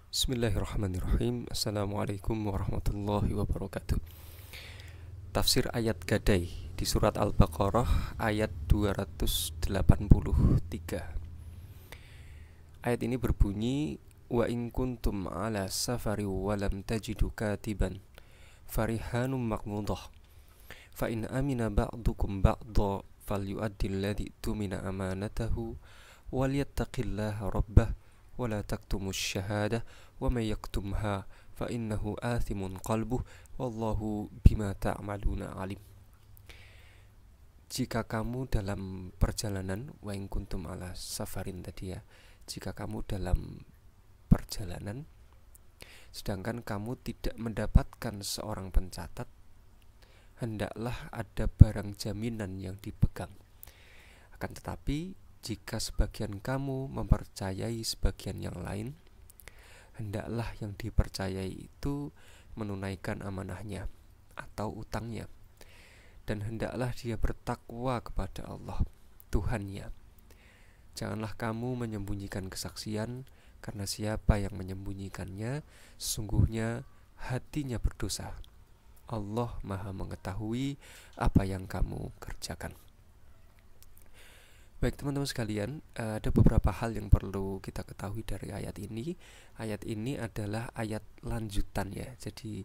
Bismillahirrahmanirrahim. Assalamualaikum warahmatullahi wabarakatuh. Tafsir ayat gadai di surat Al-Baqarah ayat 283. Ayat ini berbunyi, wa in kuntum ala safari wa lam tajidu katiban farihanum maqmudah fa in amina ba'dukum ba'dha falyu'addi alladhi tumina amanatahu walyattaqillaha rabbah wala taktumus syahadah wa may yaktumha fa innahu athimun qalbuh wallahu bima ta'maluna alim. Jika kamu dalam perjalanan, wa in kuntum ala safarin tadi ya, jika kamu dalam perjalanan sedangkan kamu tidak mendapatkan seorang pencatat, hendaklah ada barang jaminan yang dipegang. Akan tetapi jika sebagian kamu mempercayai sebagian yang lain, hendaklah yang dipercayai itu menunaikan amanahnya atau utangnya, dan hendaklah dia bertakwa kepada Allah Tuhannya. Janganlah kamu menyembunyikan kesaksian, karena siapa yang menyembunyikannya sesungguhnya hatinya berdosa. Allah Maha mengetahui apa yang kamu kerjakan. Baik teman-teman sekalian, ada beberapa hal yang perlu kita ketahui dari ayat ini. Ayat ini adalah ayat lanjutan ya, jadi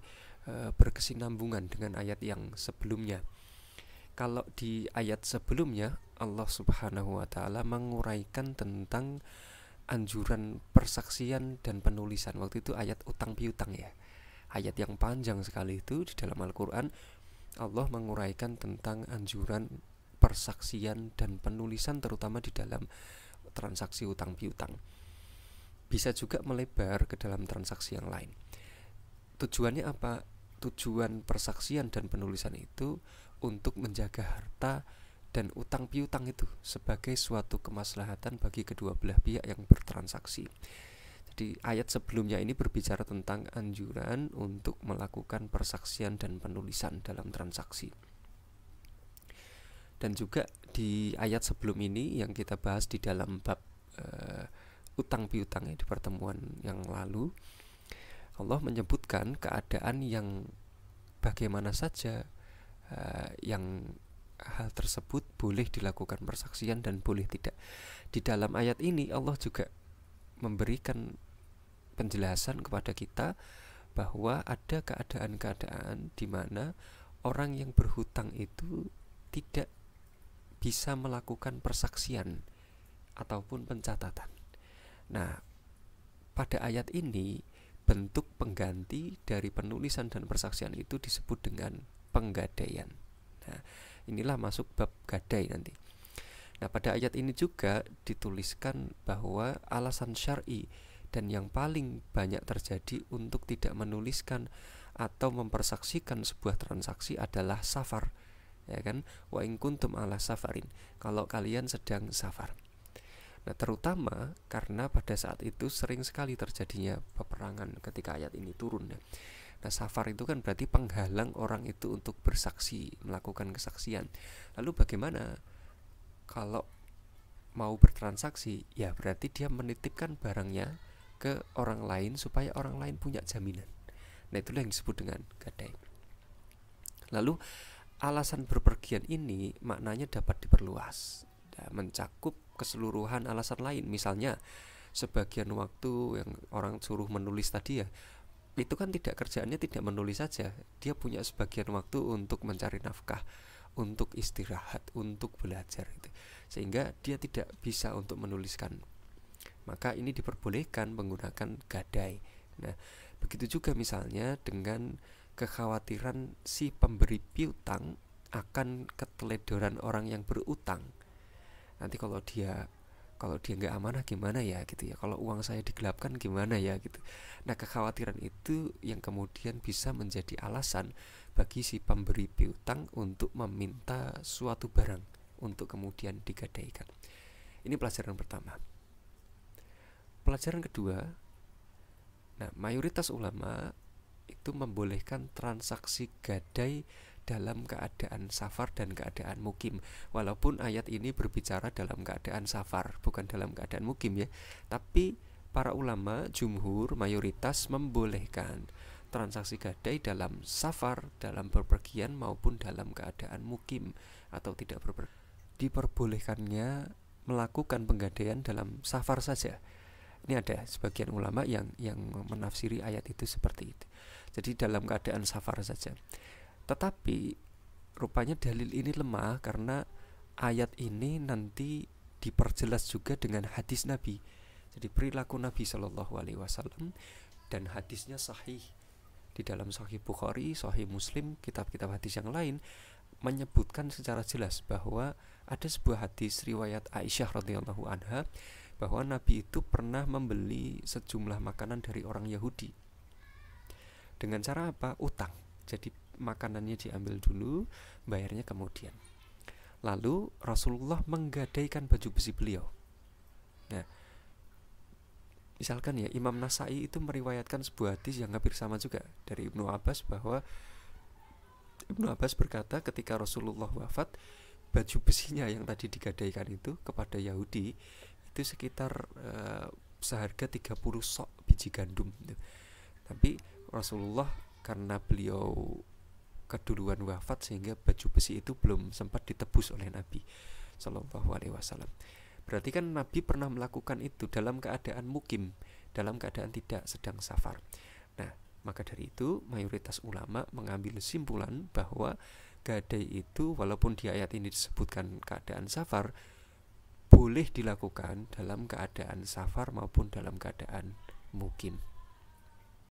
berkesinambungan dengan ayat yang sebelumnya. Kalau di ayat sebelumnya Allah Subhanahu wa taala menguraikan tentang anjuran persaksian dan penulisan. Waktu itu ayat utang piutang ya. Ayat yang panjang sekali itu di dalam Al-Qur'an. Allah menguraikan tentang anjuran persaksian dan penulisan, terutama di dalam transaksi utang piutang. Bisa juga melebar ke dalam transaksi yang lain. Tujuannya apa? Tujuan persaksian dan penulisan itu untuk menjaga harta dan utang piutang itu sebagai suatu kemaslahatan bagi kedua belah pihak yang bertransaksi. Jadi ayat sebelumnya ini berbicara tentang anjuran untuk melakukan persaksian dan penulisan dalam transaksi. Dan juga di ayat sebelum ini yang kita bahas di dalam bab utang piutang ya, di pertemuan yang lalu, Allah menyebutkan keadaan yang bagaimana saja yang hal tersebut boleh dilakukan persaksian dan boleh tidak. Di dalam ayat ini Allah juga memberikan penjelasan kepada kita bahwa ada keadaan-keadaan di mana orang yang berhutang itu tidak bisa melakukan persaksian ataupun pencatatan. Nah, pada ayat ini bentuk pengganti dari penulisan dan persaksian itu disebut dengan penggadaian. Nah, inilah masuk bab gadai nanti. Nah, pada ayat ini juga dituliskan bahwa alasan syar'i dan yang paling banyak terjadi untuk tidak menuliskan atau mempersaksikan sebuah transaksi adalah safar. Ya kan, wa in kuntum ala safarin, kalau kalian sedang safar. Nah, terutama karena pada saat itu sering sekali terjadinya peperangan ketika ayat ini turun ya. Nah, safar itu kan berarti penghalang orang itu untuk bersaksi, melakukan kesaksian. Lalu bagaimana kalau mau bertransaksi? Ya berarti dia menitipkan barangnya ke orang lain supaya orang lain punya jaminan. Nah, itulah yang disebut dengan gadai. Lalu alasan berpergian ini maknanya dapat diperluas, mencakup keseluruhan alasan lain. Misalnya sebagian waktu yang orang suruh menulis tadi ya, itu kan tidak, kerjaannya tidak menulis saja, dia punya sebagian waktu untuk mencari nafkah, untuk istirahat, untuk belajar gitu. Sehingga dia tidak bisa untuk menuliskan, maka ini diperbolehkan menggunakan gadai. Nah, begitu juga misalnya dengan kekhawatiran si pemberi piutang akan keteledoran orang yang berutang. Nanti kalau dia nggak amanah gimana ya gitu ya, kalau uang saya digelapkan gimana ya gitu. Nah, kekhawatiran itu yang kemudian bisa menjadi alasan bagi si pemberi piutang untuk meminta suatu barang untuk kemudian digadaikan. Ini pelajaran pertama. Pelajaran kedua, nah mayoritas ulama itu membolehkan transaksi gadai dalam keadaan safar dan keadaan mukim. Walaupun ayat ini berbicara dalam keadaan safar, bukan dalam keadaan mukim ya, tapi para ulama jumhur mayoritas membolehkan transaksi gadai dalam safar, dalam bepergian maupun dalam keadaan mukim atau tidak bepergian. Diperbolehkannya melakukan penggadaian dalam safar saja. Ini ada sebagian ulama yang menafsiri ayat itu seperti itu. Jadi dalam keadaan safar saja. Tetapi rupanya dalil ini lemah karena ayat ini nanti diperjelas juga dengan hadis Nabi. Jadi perilaku Nabi Shallallahu Alaihi Wasallam dan hadisnya sahih di dalam Sahih Bukhari, Sahih Muslim, kitab-kitab hadis yang lain menyebutkan secara jelas bahwa ada sebuah hadis riwayat Aisyah radhiyallahu anha bahwa Nabi itu pernah membeli sejumlah makanan dari orang Yahudi. Dengan cara apa? Utang. Jadi makanannya diambil dulu, bayarnya kemudian. Lalu Rasulullah menggadaikan baju besi beliau. Nah, misalkan ya Imam Nasai itu meriwayatkan sebuah hadis yang hampir sama juga dari Ibnu Abbas bahwa Ibnu Abbas berkata ketika Rasulullah wafat, baju besinya yang tadi digadaikan itu kepada Yahudi itu sekitar seharga 30 sok biji gandum gitu. Tapi Rasulullah karena beliau keduluan wafat sehingga baju besi itu belum sempat ditebus oleh Nabi Shallallahu Alaihi Wasallam. Berarti kan Nabi pernah melakukan itu dalam keadaan mukim, dalam keadaan tidak sedang safar. Nah, maka dari itu mayoritas ulama mengambil kesimpulan bahwa gadai itu walaupun di ayat ini disebutkan keadaan safar, boleh dilakukan dalam keadaan safar maupun dalam keadaan mukim.